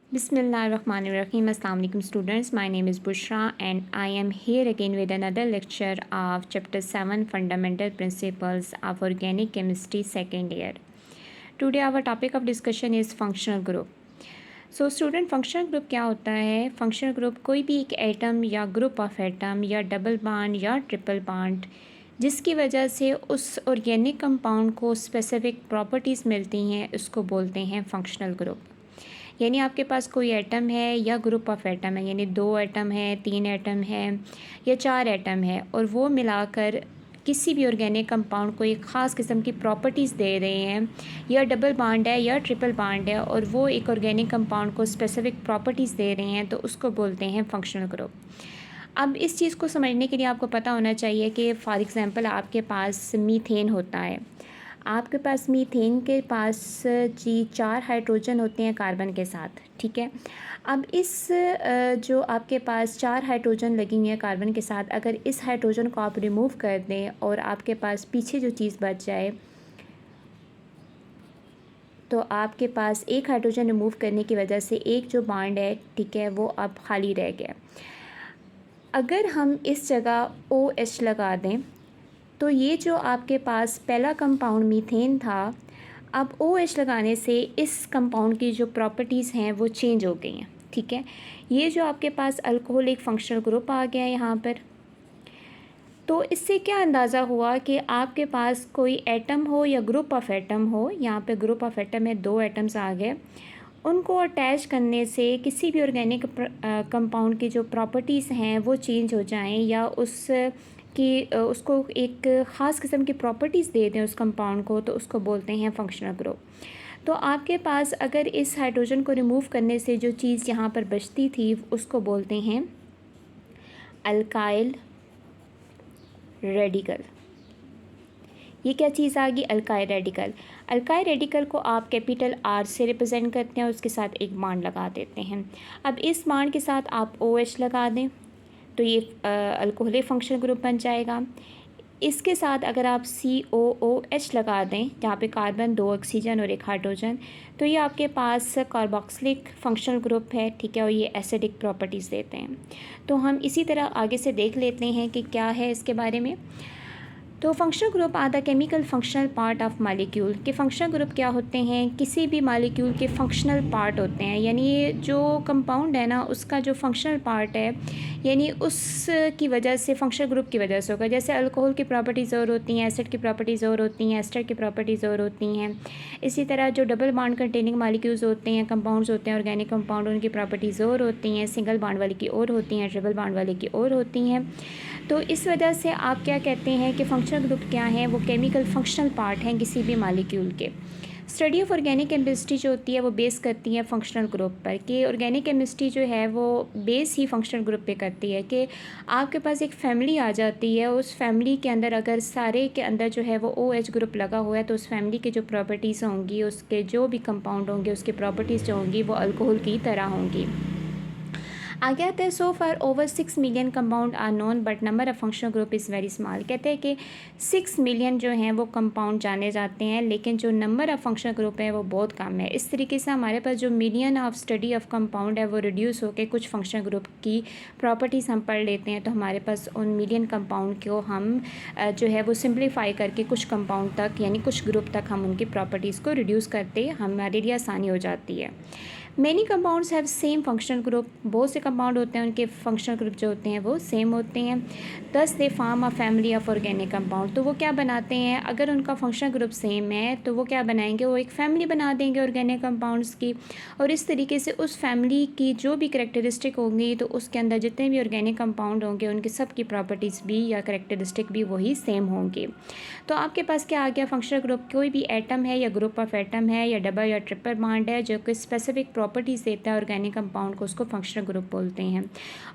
Bismillahirrahmanirrahim. Assalamu alaikum students. My name is Bushra and I am here again with another lecture of chapter 7 Fundamental Principles of Organic Chemistry second year. Today our topic of discussion is functional group. So student functional group क्या होता है? functional group कोई भी एक atom या group of atom या double bond या triple bond जिसकी वजह से उस ऑर्गेनिक कंपाउंड को स्पेसिफिक प्रॉपर्टीज़ मिलती हैं उसको बोलते हैं फंक्शनल ग्रुप। यानी आपके पास कोई एटम है या ग्रुप ऑफ एटम है, यानी 2 एटम है, 3 एटम है या 4 एटम है और वो मिलाकर किसी भी ऑर्गेनिक कंपाउंड को एक ख़ास किस्म की प्रॉपर्टीज़ दे रहे हैं, या डबल बॉन्ड है या ट्रिपल बॉन्ड है और वो एक ऑर्गेनिक कंपाउंड को स्पेसिफिक प्रॉपर्टीज़ दे रहे हैं, तो उसको बोलते हैं फंक्शनल ग्रुप। अब इस चीज़ को समझने के लिए आपको पता होना चाहिए कि फॉर एग्ज़ाम्पल आपके पास मीथेन होता है। आपके पास मीथेन के पास जी 4 हाइड्रोजन होते हैं कार्बन के साथ, ठीक है। अब इस जो आपके पास 4 हाइड्रोजन लगी हुई है कार्बन के साथ, अगर इस हाइड्रोजन को आप रिमूव कर दें और आपके पास पीछे जो चीज़ बच जाए, तो आपके पास एक हाइड्रोजन रिमूव करने की वजह से एक जो बॉन्ड है, ठीक है, वो अब खाली रह गया। अगर हम इस जगह OH लगा दें तो ये जो आपके पास पहला कंपाउंड मीथेन था, अब OH लगाने से इस कंपाउंड की जो प्रॉपर्टीज़ हैं वो चेंज हो गई हैं, ठीक है। ये जो आपके पास अल्कोहल एक फंक्शनल ग्रुप आ गया है यहाँ पर। तो इससे क्या अंदाज़ा हुआ कि आपके पास कोई एटम हो या ग्रुप ऑफ एटम हो, यहाँ पे ग्रुप ऑफ एटम में 2 एटम्स आ गए, उनको अटैच करने से किसी भी ऑर्गेनिक कंपाउंड की जो प्रॉपर्टीज़ हैं वो चेंज हो जाएं या उसको एक ख़ास किस्म की प्रॉपर्टीज़ दे दें उस कंपाउंड को, तो उसको बोलते हैं फंक्शनल ग्रुप। तो आपके पास अगर इस हाइड्रोजन को रिमूव करने से जो चीज़ यहाँ पर बचती थी उसको बोलते हैं अल्काइल रेडिकल। ये क्या चीज़ आ गई? Alkyl radical. अल्काइल रेडिकल को आप कैपिटल R से रिप्रेजेंट करते हैं, उसके साथ एक बॉन्ड लगा देते हैं। अब इस बॉन्ड के साथ आप OH लगा दें तो ये अल्कोहलिक फंक्शनल ग्रुप बन जाएगा। इसके साथ अगर आप COOH लगा दें, जहाँ पे कार्बन, 2 ऑक्सीजन और 1 हाइड्रोजन, तो ये आपके पास कार्बोक्सिलिक फंक्शनल ग्रुप है, ठीक है, और ये एसिडिक प्रॉपर्टीज़ देते हैं। तो हम इसी तरह आगे से देख लेते हैं कि क्या है इसके बारे में। तो functional group are the chemical functional part of molecule. के फंक्शनल ग्रुप क्या होते हैं? किसी भी मालिक्यूल के फंक्शनल पार्ट होते हैं, यानी जो कंपाउंड है ना उसका जो फंक्शनल पार्ट है, यानी उसकी वजह से फंक्शनल ग्रुप की वजह से होगा। जैसे अल्कोहल की प्रॉपर्टीज़ और होती हैं, एसिड की प्रॉपर्टीज़ और होती हैं, एस्टर की प्रॉपर्टीज़ और होती हैं। इसी तरह जो डबल बॉन्ड कंटेनिंग मालिक्यूल्स होते हैं, कंपाउंड्स होते हैं, ऑर्गेनिक कंपाउंड, उनकी प्रॉपर्टीज़ और होती हैं। सिंगल बॉन्ड वाले की और होती हैं, ट्रिपल बॉन्ड वाले की और होती हैं। तो इस वजह से आप क्या कहते हैं कि फंक्शनल ग्रुप क्या है? वो केमिकल फंक्शनल पार्ट हैं किसी भी मालिक्यूल के। स्टडी ऑफ ऑर्गेनिक केमिस्ट्री जो होती है वो बेस करती है फंक्शनल ग्रुप पर, कि ऑर्गेनिक केमिस्ट्री जो है वो बेस ही फंक्शनल ग्रुप पे करती है। कि आपके पास एक फैमिली आ जाती है, उस फैमिली के अंदर अगर सारे के अंदर जो है वो OH ग्रुप लगा हुआ है, तो उस फैमिली की जो प्रॉपर्टीज़ होंगी, उसके जो भी कंपाउंड होंगे, उसकी प्रॉपर्टीज़ जो होंगी वो अल्कोहल की तरह होंगी। आगे आते हैं, so far over 6 million compound are known but number of functional group is very small. कहते हैं कि 6 मिलियन जो हैं वो कंपाउंड जाने जाते हैं, लेकिन जो नंबर ऑफ फंक्शनल ग्रुप है वो बहुत कम है। इस तरीके से हमारे पास जो million of study of compound है वो रिड्यूस होकर कुछ फंक्शनल ग्रुप की प्रॉपर्टीज़ हम पढ़ लेते हैं, तो हमारे पास उन मिलियन कंपाउंड को हम जो है वो सिम्प्लीफाई करके कुछ कंपाउंड तक, यानी कुछ ग्रुप तक हम उनकी प्रॉपर्टीज़ को रिड्यूस करते, हमारे लिए आसानी हो जाती है। Many compounds have same functional group. बहुत से कंपाउंड होते हैं उनके फंक्शनल ग्रुप जो होते हैं वो सेम होते हैं। दस they form a family of organic compound. तो वो क्या बनाते हैं? अगर उनका फंक्शनल ग्रुप सेम है तो वो क्या बनाएंगे? वो एक फैमिली बना देंगे ऑर्गेनिक कंपाउंड्स की, और इस तरीके से उस फैमिली की जो भी करेक्टरिस्टिक होंगी, तो उसके अंदर जितने भी ऑर्गेनिक कंपाउंड होंगे उनके सब की प्रॉपर्टीज़ भी या करेक्टरिस्टिक भी वही सेम होंगे। तो आपके पास क्या आ गया? फंक्शनल ग्रुप कोई भी एटम है या ग्रुप ऑफ एटम है या डबल या ट्रिपल बॉन्ड है जो कि स्पेसिफिक प्रॉपर्टीज़ देता है ऑर्गेनिक कंपाउंड को, उसको फंक्शनल ग्रुप बोलते हैं।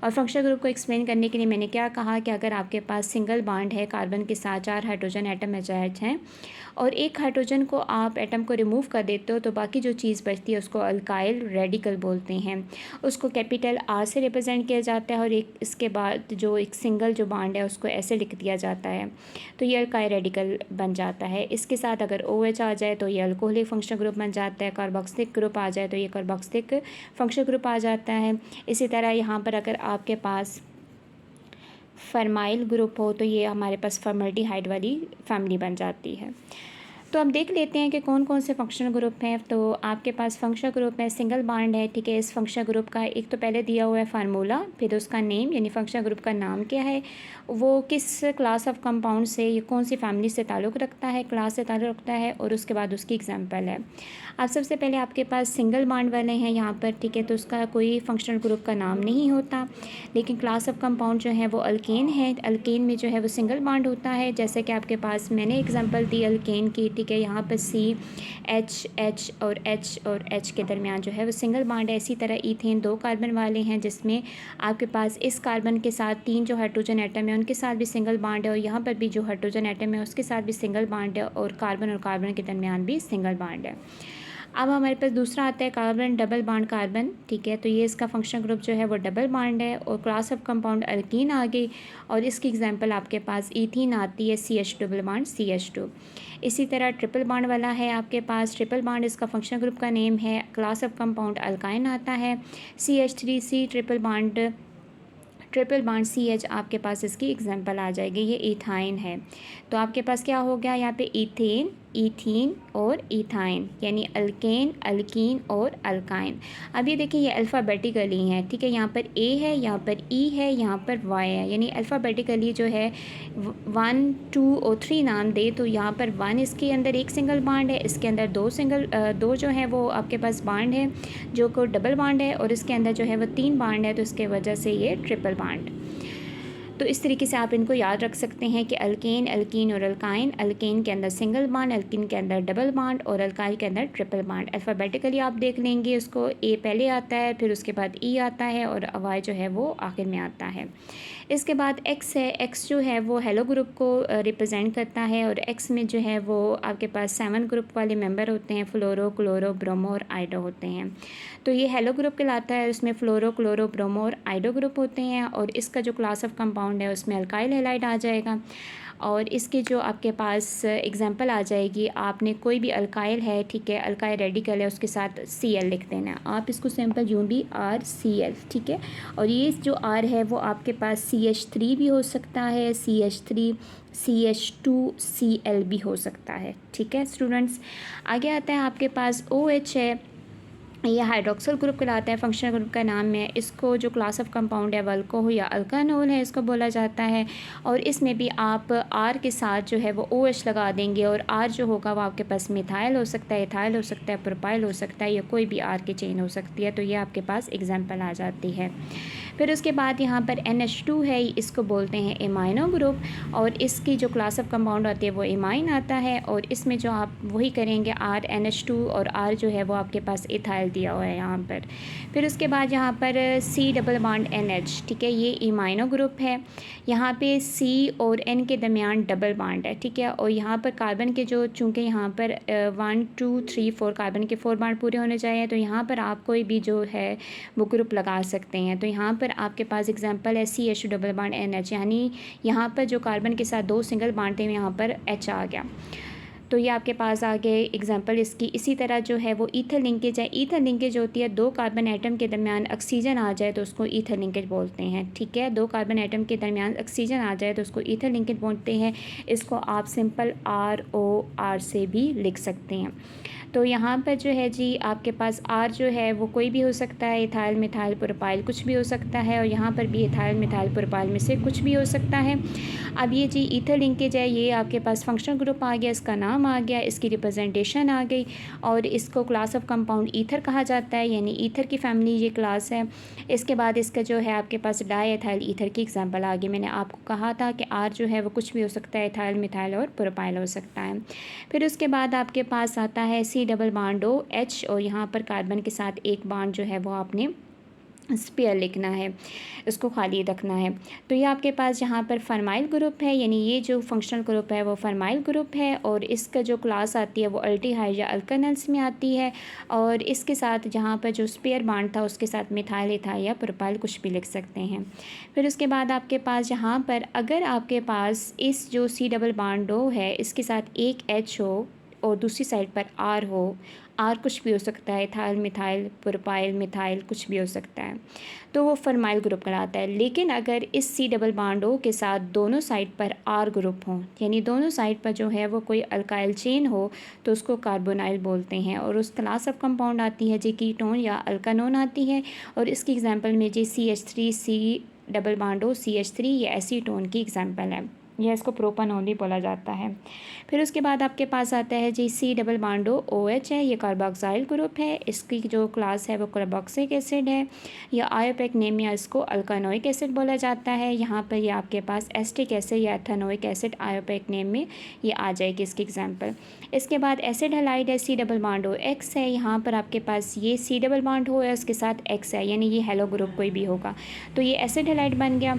और फंक्शनल ग्रुप को एक्सप्लेन करने के लिए मैंने क्या कहा कि अगर आपके पास सिंगल बॉन्ड है कार्बन के साथ, 4 हाइड्रोजन एटम अटैच हैं और एक हाइड्रोजन को आप एटम को रिमूव कर देते हो तो बाकी जो चीज़ बचती है उसको अल्काइल रेडिकल बोलते हैं। उसको कैपिटल आर से रिप्रेजेंट किया जाता है और एक इसके बाद जो एक सिंगल जो बॉन्ड है उसको ऐसे लिख दिया जाता है, तो ये अल्काइल रेडिकल बन जाता है। इसके साथ अगर OH आ जाए तो ये अल्कोहलिक फंक्शनल ग्रुप बन जाता है, कार्बोक्सिलिक ग्रुप आ जाए तो ये कार्बोक्सिलिक फंक्शनल ग्रुप आ जाता है। इसी तरह यहाँ पर अगर आपके पास फर्माइल ग्रुप हो तो ये हमारे पास फॉर्मल्डिहाइड वाली फैमिली बन जाती है। तो अब देख लेते हैं कि कौन कौन से फंक्शनल ग्रुप हैं। तो आपके पास फंक्शनल ग्रुप है, सिंगल बॉन्ड है, ठीक है। इस फंक्शनल ग्रुप का एक तो पहले दिया हुआ है फार्मूला, फिर उसका नेम यानी फंक्शनल ग्रुप का नाम क्या है, वो किस क्लास ऑफ कंपाउंड से, ये कौन सी फैमिली से ताल्लुक़ रखता है, क्लास से ताल्लुक़ रखता है, और उसके बाद उसकी एग्जांपल है। अब सबसे पहले आपके पास सिंगल बॉन्ड वाले हैं यहाँ पर, ठीक है, तो उसका कोई फंक्शनल ग्रुप का नाम नहीं होता, लेकिन क्लास ऑफ कंपाउंड जो है वो अल्केन है। अल्केन में जो है वो सिंगल बॉन्ड होता है, जैसे कि आपके पास मैंने एग्जांपल दी अल्केन की, ठीक है। यहाँ पर CH और H के दरमियान जो है वो सिंगल बॉन्ड है। इसी तरह ईथेन 2 कार्बन वाले हैं, जिसमें आपके पास इस कार्बन के साथ 3 जो हाइड्रोजन एटम है उनके साथ भी सिंगल बॉन्ड है, और यहाँ पर भी जो हाइड्रोजन एटम है उसके साथ भी सिंगल बॉन्ड है, और कार्बन के दरमियान भी सिंगल बॉन्ड है। अब हमारे पास दूसरा आता है कार्बन डबल बॉन्ड कार्बन, ठीक है। तो ये इसका फंक्शनल ग्रुप जो है वो डबल बॉन्ड है, और क्लास ऑफ कंपाउंड अल्कीन आ गई, और इसकी एग्जांपल आपके पास ईथीन आती है, CH डबल बॉन्ड CH2। इसी तरह ट्रिपल बॉन्ड वाला है आपके पास, ट्रिपल बॉन्ड इसका फंक्शनल ग्रुप का नेम है, क्लास ऑफ कंपाउंड अल्काइन आता है, CH3C ट्रिपल बॉन्ड CH आपके पास इसकी एग्जांपल आ जाएगी, ये इथाइन है। तो आपके पास क्या हो गया यहाँ पे, ईथेन, ईथीन और इथाइन, यानी अल्केन, अल्कीन और अल्काइन। अब ये देखिए ये अल्फ़ाबेटिकली हैं, ठीक है। यहाँ पर A है, यहाँ पर E है, यहाँ पर Y है, यानी अल्फ़ाबेटिकली जो है 1, 2 और 3 नाम दे तो यहाँ पर 1 इसके अंदर एक सिंगल बॉन्ड है, इसके अंदर दो जो है वो आपके पास बॉन्ड है जो को डबल बॉन्ड है, और इसके अंदर जो है वो 3 बॉन्ड है, तो इसके वजह से ये ट्रिपल बॉन्ड। तो इस तरीके से आप इनको याद रख सकते हैं कि अल्केन, अल्कीन और अल्काइन। अल्केन के अंदर सिंगल बॉन्ड, अल्कीन के अंदर डबल बॉन्ड, और अल्काइल के अंदर ट्रिपल बॉन्ड। अल्फ़ाबेटिकली आप देख लेंगे उसको, A पहले आता है, फिर उसके बाद E आता है, और Y जो है वो आखिर में आता है। इसके बाद X है, X जो है वो हेलो ग्रुप को रिप्रेजेंट करता है, और X में जो है वो आपके पास 7 ग्रुप वाले मेंबर होते हैं, फ्लोरो, क्लोरो, ब्रोमो और आइडो होते हैं। तो ये हेलो ग्रुप कहलाता है, उसमें फ्लोरो, क्लोरो, ब्रोमो और आइडो ग्रुप होते हैं, और इसका जो क्लास ऑफ कंपाउंड है उसमें अल्काइल हैलाइड आ जाएगा। और इसकी जो आपके पास एग्जांपल आ जाएगी, आपने कोई भी अल्काइल है, ठीक है, अल्काइल रेडिकल है, उसके साथ Cl लिख देना। आप इसको सिंपल यूँ भी RCl, ठीक है। और ये जो R है वो आपके पास CH3 भी हो सकता है, CH3, CH2, Cl भी हो सकता है, ठीक है स्टूडेंट्स। आगे आता है आपके पास OH है, ये हाइड्रोक्सिल ग्रुप कहलाता है, फंक्शनल ग्रुप का नाम है। इसको जो क्लास ऑफ कंपाउंड है वो अल्कोहल या अल्कानोल है, इसको बोला जाता है। और इसमें भी आप R के साथ जो है वो OH लगा देंगे, और R जो होगा वो आपके पास मिथाइल हो सकता है, इथाइल हो सकता है, प्रोपाइल हो सकता है, या कोई भी R की चेन हो सकती है। तो ये आपके पास एग्जाम्पल आ जाती है। फिर उसके बाद यहाँ पर NH2 है, इसको बोलते हैं एमाइनो ग्रुप, और इसकी जो क्लास ऑफ कंपाउंड आती है वो एमाइन आता है, और इसमें जो आप वही करेंगे RNH2, और R जो है वो आपके पास इथाइल दिया हुआ है यहाँ पर। फिर उसके बाद यहाँ पर C डबल बॉन्ड NH, ठीक है, ये इमाइनो ग्रुप है। यहाँ पे C और N के दरमियान डबल बॉन्ड है, ठीक है। और यहाँ पर कार्बन के जो, चूँकि यहाँ पर 1, 2, 3, 4 कार्बन के 4 बॉन्ड पूरे होने चाहिए, तो यहाँ पर आप कोई भी जो है वो ग्रुप लगा सकते हैं। तो यहाँ पर आपके पास एग्जांपल है CH डबल बॉन्ड NH, यानी यहाँ पर जो कार्बन के साथ 2 सिंगल बॉन्ड थे यहाँ पर H आ गया। तो ये आपके पास आ गए एग्जांपल इसकी। इसी तरह जो है वो ईथर लिंकेज है। ईथर लिंकेज होती है 2 कार्बन एटम के दरमियान ऑक्सीजन आ जाए तो उसको ईथर लिंकेज बोलते हैं, ठीक है। 2 कार्बन एटम के दरमियान ऑक्सीजन आ जाए तो उसको ईथर लिंकेज बोलते हैं। इसको आप सिंपल ROR से भी लिख सकते हैं। तो यहाँ पर जो है जी आपके पास R जो है वो कोई भी हो सकता है, इथाइल, मिथाइल, प्रोपाइल कुछ भी हो सकता है, और यहाँ पर भी इथाइल, मिथाइल, प्रोपाइल में से कुछ भी हो सकता है। अब ये जी ईथर लिंकेज है, ये आपके पास फंक्शनल ग्रुप आ गया, इसका नाम आ गया, इसकी रिप्रेजेंटेशन आ गई, और इसको क्लास ऑफ कंपाउंड ईथर कहा जाता है, यानी ईथर की फैमिली ये क्लास है। इसके बाद इसका जो है आपके पास डाई एथाइल ईथर की एग्जांपल आ गई। मैंने आपको कहा था कि R जो है वो कुछ भी हो सकता है, इथाइल, मिथाइल और प्रोपाइल हो सकता है। फिर उसके बाद आपके पास आता है C डबल बॉन्ड OH, और यहाँ पर कार्बन के साथ एक बॉन्ड जो है वो आपने स्पेयर लिखना है, इसको खाली रखना है। तो ये आपके पास यहाँ पर फर्माइल ग्रुप है, यानी ये जो फंक्शनल ग्रुप है वो फर्माइल ग्रुप है, और इसका जो क्लास आती है वो अल्डिहाइड या अल्कानल्स में आती है, और इसके साथ जहाँ पर जो स्पेयर बॉन्ड था उसके साथ मिथाइल, इथाइल या प्रोपाइल कुछ भी लिख सकते हैं। फिर उसके बाद आपके पास यहाँ पर अगर आपके पास इस जो सी डबल बॉन्ड हो है इसके साथ एक एच हो और दूसरी साइड पर आर हो, आर कुछ भी हो सकता है, इथाइल, मिथाइल, प्रोपाइल, मिथाइल कुछ भी हो सकता है, तो वो फर्माइल ग्रुप कहलाता है। लेकिन अगर इस सी डबल बॉन्ड ओ के साथ दोनों साइड पर आर ग्रुप हों, यानी दोनों साइड पर जो है वो कोई अल्काइल चेन हो, तो उसको कार्बोनाइल बोलते हैं। और उस क्लास ऑफ कंपाउंड आती है जी कीटोन या अल्कानोन आती है, और इसकी एग्जांपल में जी CH3 C double bond O CH3 ये एसीटोन की एग्जांपल है, यह इसको प्रोपानोन भी बोला जाता है। फिर उसके बाद आपके पास आता है जी सी डबल बॉन्डो OH है, ये कार्बोक्साइल ग्रुप है, इसकी जो क्लास है वो कार्बोक्सिलिक एसिड है, या आयोपेक नेम या इसको अल्कानोइक एसिड बोला जाता है। यहाँ पर ये आपके पास एस्टिक एसिड या एथेनोइक एसिड आयोपेक नेम में ये आ जाएगी इसकी एग्जाम्पल। इसके बाद एसिड हैलाइड है, सी डबल बॉन्डो X है, यहाँ पर आपके पास ये सी डबल बॉन्ड हो है उसके साथ X है, यानी ये हेलो ग्रुप कोई भी होगा, तो ये एसिड हैलाइड बन गया।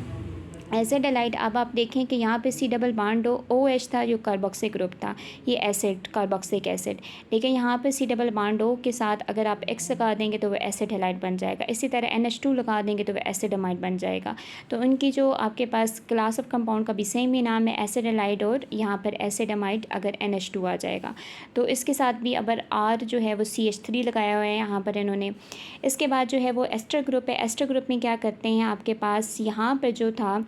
एसिड हैलाइड, अब आप देखें कि यहाँ पे सी डबल बॉन्ड OH था जो कार्बोक्सिलिक ग्रुप था, ये एसिड कार्बोक्सिलिक एसिड, लेकिन यहाँ पे सी डबल बॉन्ड O के साथ अगर आप X लगा देंगे तो वो एसिड हैलाइड बन जाएगा। इसी तरह NH2 लगा देंगे तो वो एसिडमाइड बन जाएगा। तो उनकी जो आपके पास क्लास ऑफ कंपाउंड का भी सेम ही नाम है एसिड हैलाइड, और यहाँ पर एसिडमाइड अगर NH2 आ जाएगा। तो इसके साथ भी अगर R जो है वो CH3 लगाया हुआ है यहाँ पर इन्होंने। इसके बाद जो है वो एस्टर ग्रुप है, एस्टर ग्रुप में क्या करते हैं आपके पास यहाँ पर जो था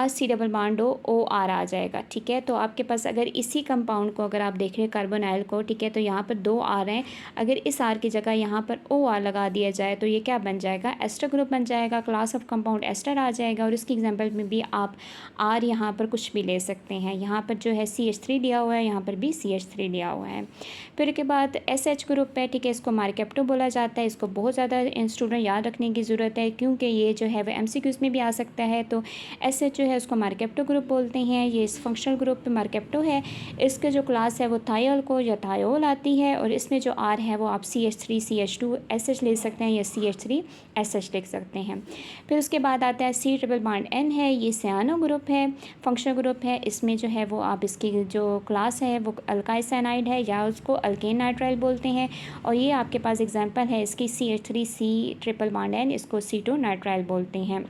सी डबल बॉन्ड OR आ जाएगा, ठीक है। तो आपके पास अगर इसी कंपाउंड को अगर आप देख रहे हैं कार्बोनाइल को, ठीक है, तो यहाँ पर 2 R हैं, अगर इस R की जगह यहाँ पर OR लगा दिया जाए तो ये क्या बन जाएगा, एस्टर ग्रुप बन जाएगा, क्लास ऑफ कंपाउंड एस्टर आ जाएगा। और इसकी एग्जांपल में भी आप R यहाँ पर कुछ भी ले सकते हैं, यहाँ पर जो है CH3 लिया हुआ है, यहाँ पर भी CH3 लिया हुआ है। फिर के बाद SH ग्रुप है, ठीक है, इसको मार्केप्टो बोला जाता है। इसको बहुत ज़्यादा स्टूडेंट याद रखने की ज़रूरत है क्योंकि ये जो है वह MCQs में भी आ सकता है। तो SH जो है उसको मार्केप्टो ग्रुप बोलते हैं, ये इस फंक्शनल ग्रुप पे मार्केप्टो है। इसके जो क्लास है वो थायोल को या थायोल आती है, और इसमें जो R है वो आप CH3 CH2 SH ले सकते हैं या CH3 SH लिख सकते हैं। फिर उसके बाद आता है C ट्रिपल बॉन्ड N है, ये सियानो ग्रुप है, फंक्शनल ग्रुप है। इसमें जो है वो आप इसकी जो क्लास है वो अल्काइल साइनाइड है या उसको अल्केन नाइट्राइल बोलते हैं, और ये आपके पास एग्जांपल है इसकी CH3 C triple bond N, इसको C2 नाइट्राइल बोलते हैं।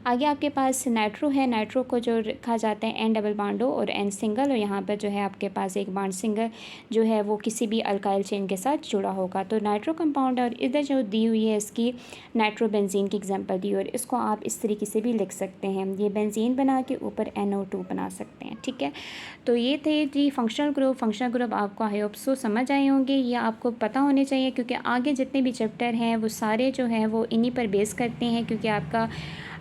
आगे आपके पास नाइट्रो है, नाइट्रो को जो रखा जाता है N डबल बॉन्डो और N सिंगल, और यहाँ पर जो है आपके पास एक बॉन्ड सिंगल जो है वो किसी भी अल्काइल चेन के साथ जुड़ा होगा, तो नाइट्रो कंपाउंड। और इधर जो दी हुई है इसकी नाइट्रो बेंजीन की एग्जांपल दी, और इसको आप इस तरीके से भी लिख सकते हैं, ये बेंजीन बना के ऊपर NO2 बना सकते हैं, ठीक है। तो ये थे जी फंक्शनल ग्रुप। फंक्शनल ग्रुप आपको आई होप सो समझ आए होंगे, ये आपको पता होने चाहिए क्योंकि आगे जितने भी चैप्टर हैं वो सारे जो हैं वो इन्हीं पर बेस करते हैं, क्योंकि आपका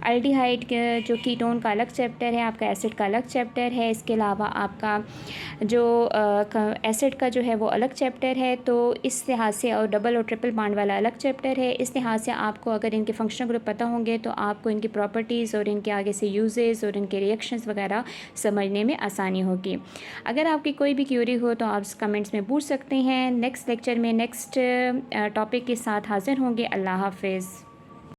अल्डिहाइड के जो कीटोन का अलग चैप्टर है, आपका एसिड का अलग चैप्टर है, इसके अलावा आपका जो एसिड का जो है वो अलग चैप्टर है। तो इस लिहाज से, और डबल और ट्रिपल बॉन्ड वाला अलग चैप्टर है, इस लिहाज से आपको अगर इनके फंक्शनल ग्रुप पता होंगे तो आपको इनकी प्रॉपर्टीज़ और इनके आगे से यूजेस और इनके रिएक्शंस वगैरह समझने में आसानी होगी। अगर आपकी कोई भी क्यूरी हो तो आप कमेंट्स में पूछ सकते हैं। नेक्स्ट लेक्चर में नेक्स्ट टॉपिक के साथ हाज़िर होंगे। अल्लाह हाफिज़।